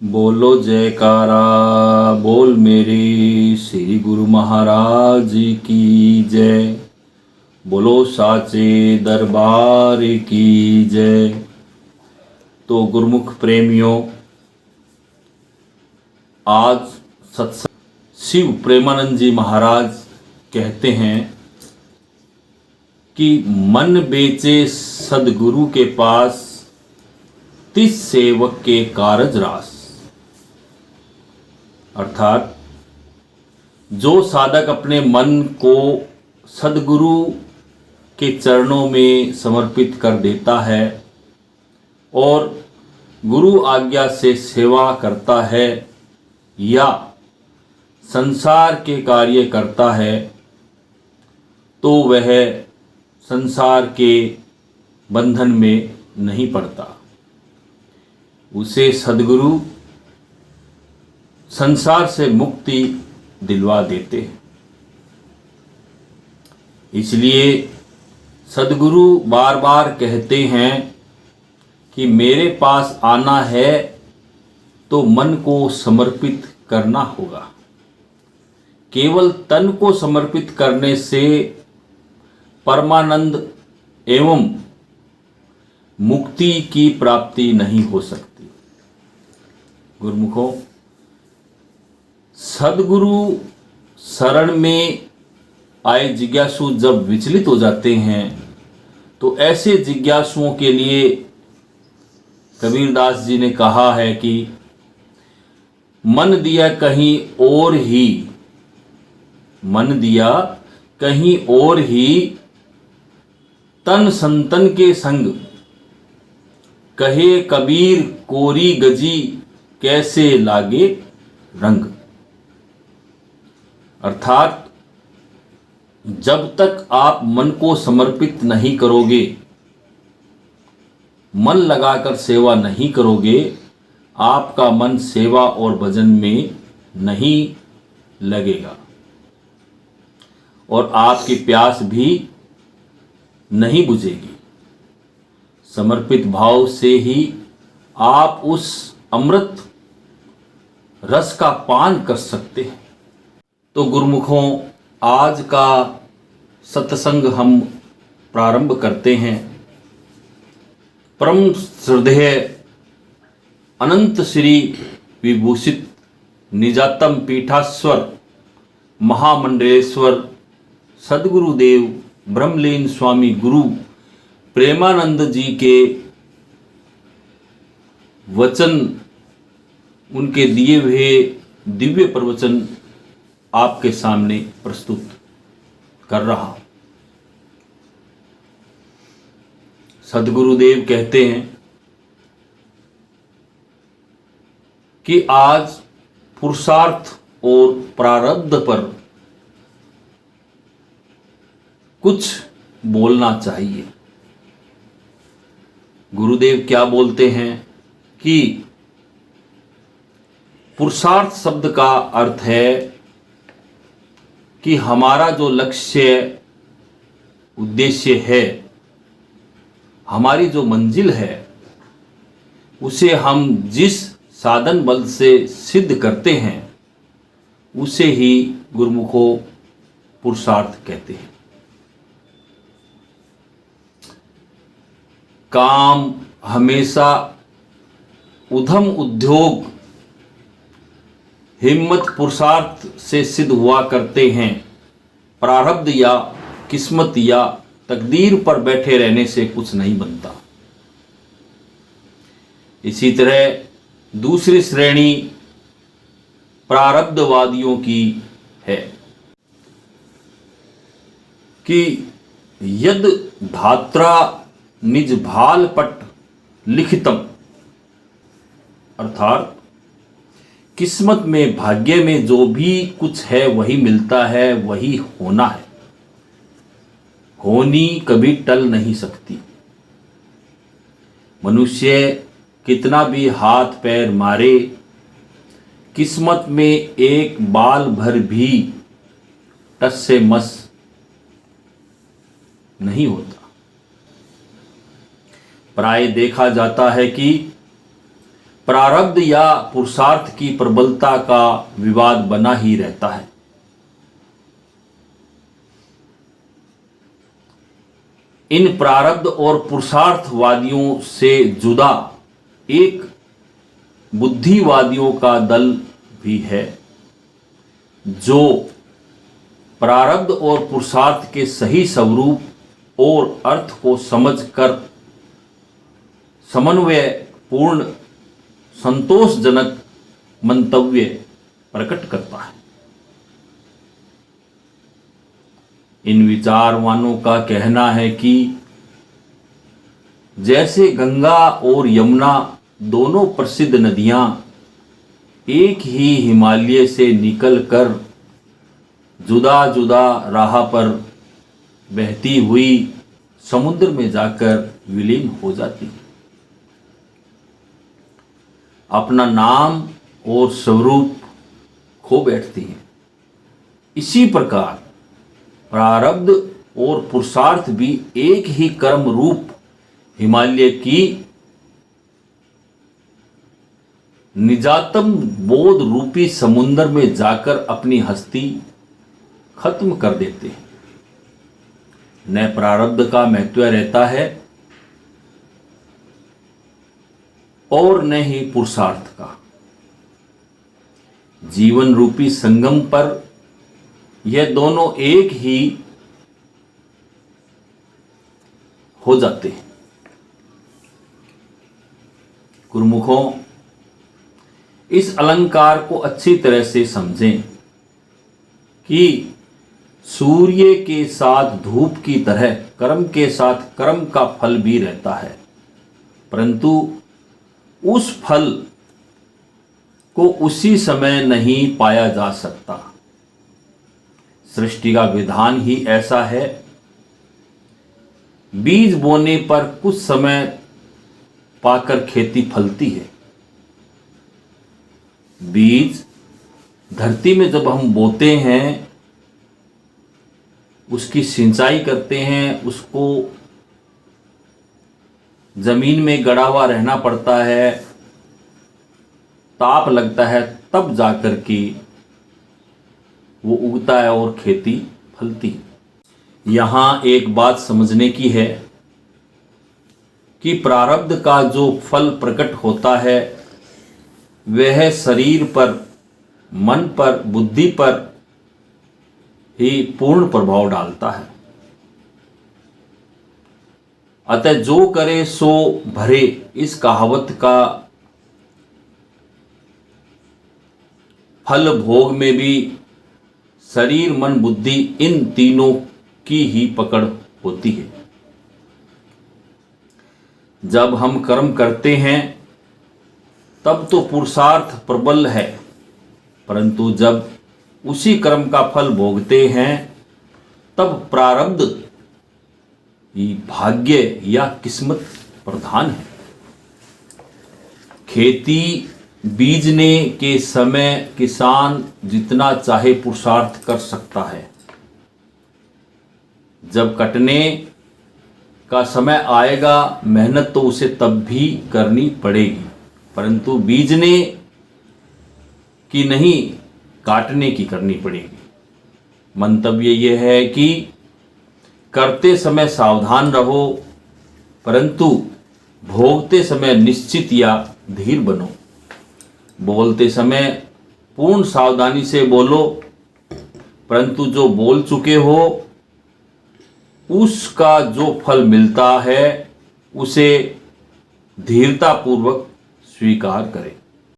बोलो जयकारा बोल मेरे श्री गुरु महाराज की जय। बोलो साचे दरबार की जय। तो गुरुमुख प्रेमियों, आज सत्संग शिव प्रेमानंद जी महाराज कहते हैं कि मन बेचे सदगुरु के पास 30 सेवक के कारज रास। अर्थात जो साधक अपने मन को सदगुरु के चरणों में समर्पित कर देता है और गुरु आज्ञा से सेवा करता है या संसार के कार्य करता है, तो वह संसार के बंधन में नहीं पड़ता। उसे सदगुरु संसार से मुक्ति दिलवा देते हैं। इसलिए सदगुरु बार बार कहते हैं कि मेरे पास आना है तो मन को समर्पित करना होगा। केवल तन को समर्पित करने से परमानंद एवं मुक्ति की प्राप्ति नहीं हो सकती। गुरुमुखों, सदगुरु शरण में आए जिज्ञासु जब विचलित हो जाते हैं तो ऐसे जिज्ञासुओं के लिए कबीरदास जी ने कहा है कि मन दिया कहीं और ही, मन दिया कहीं और ही, तन संतन के संग, कहे कबीर कोरी गजी, कैसे लागे रंग। अर्थात जब तक आप मन को समर्पित नहीं करोगे, मन लगाकर सेवा नहीं करोगे, आपका मन सेवा और भजन में नहीं लगेगा और आपकी प्यास भी नहीं बुझेगी। समर्पित भाव से ही आप उस अमृत रस का पान कर सकते हैं। तो गुरुमुखों, आज का सत्संग हम प्रारंभ करते हैं। परम श्रद्धेय अनंत श्री विभूषित निजातम पीठाश्वर महामंडलेश्वर सद्गुरुदेव ब्रह्मलीन स्वामी गुरु प्रेमानंद जी के वचन, उनके दिए हुए दिव्य प्रवचन आपके सामने प्रस्तुत कर रहा हूं। सद्गुरुदेव कहते हैं कि आज पुरुषार्थ और प्रारब्ध पर कुछ बोलना चाहिए। गुरुदेव क्या बोलते हैं कि पुरुषार्थ शब्द का अर्थ है कि हमारा जो लक्ष्य उद्देश्य है, हमारी जो मंजिल है, उसे हम जिस साधन बल से सिद्ध करते हैं उसे ही गुरुमुखों पुरुषार्थ कहते हैं। काम हमेशा उद्यम उद्योग हिम्मत पुरुषार्थ से सिद्ध हुआ करते हैं। प्रारब्ध या किस्मत या तकदीर पर बैठे रहने से कुछ नहीं बनता। इसी तरह दूसरी श्रेणी प्रारब्धवादियों की है कि यद धात्रा निज भाल पट लिखितम, अर्थात किस्मत में, भाग्य में जो भी कुछ है वही मिलता है, वही होना है। होनी कभी टल नहीं सकती। मनुष्य कितना भी हाथ पैर मारे, किस्मत में एक बाल भर भी टस से मस नहीं होता। प्राय देखा जाता है कि प्रारब्ध या पुरुषार्थ की प्रबलता का विवाद बना ही रहता है। इन प्रारब्ध और पुरुषार्थवादियों से जुदा एक बुद्धिवादियों का दल भी है, जो प्रारब्ध और पुरुषार्थ के सही स्वरूप और अर्थ को समझकर समन्वय पूर्ण संतोषजनक मंतव्य प्रकट करता है। इन विचारवानों का कहना है कि जैसे गंगा और यमुना दोनों प्रसिद्ध नदियां एक ही हिमालय से निकलकर जुदा जुदा राह पर बहती हुई समुद्र में जाकर विलीन हो जाती है, अपना नाम और स्वरूप खो बैठती हैं, इसी प्रकार प्रारब्ध और पुरुषार्थ भी एक ही कर्म रूप हिमालय की निजातम बोध रूपी समुद्र में जाकर अपनी हस्ती खत्म कर देते हैं। न प्रारब्ध का महत्व रहता है और न ही पुरुषार्थ का। जीवन रूपी संगम पर यह दोनों एक ही हो जाते हैं। गुरुमुखों, इस अलंकार को अच्छी तरह से समझें कि सूर्य के साथ धूप की तरह कर्म के साथ कर्म का फल भी रहता है, परंतु उस फल को उसी समय नहीं पाया जा सकता। सृष्टि का विधान ही ऐसा है। बीज बोने पर कुछ समय पाकर खेती फलती है। बीज धरती में जब हम बोते हैं, उसकी सिंचाई करते हैं, उसको जमीन में गड़ा हुआ रहना पड़ता है, ताप लगता है, तब जाकर के वो उगता है और खेती फलती है। यहाँ एक बात समझने की है कि प्रारब्ध का जो फल प्रकट होता है वह शरीर पर, मन पर, बुद्धि पर ही पूर्ण प्रभाव डालता है। अतः जो करे सो भरे, इस कहावत का फल भोग में भी शरीर, मन, बुद्धि इन तीनों की ही पकड़ होती है। जब हम कर्म करते हैं तब तो पुरुषार्थ प्रबल है, परंतु जब उसी कर्म का फल भोगते हैं तब प्रारब्ध ही भाग्य या किस्मत प्रधान है। खेती बीजने के समय किसान जितना चाहे पुरुषार्थ कर सकता है, जब कटने का समय आएगा मेहनत तो उसे तब भी करनी पड़ेगी, परंतु बीजने की नहीं, काटने की करनी पड़ेगी। मंतव्य यह है कि करते समय सावधान रहो, परंतु भोगते समय निश्चित या धीर बनो। बोलते समय पूर्ण सावधानी से बोलो, परंतु जो बोल चुके हो उसका जो फल मिलता है उसे धीरतापूर्वक स्वीकार करें।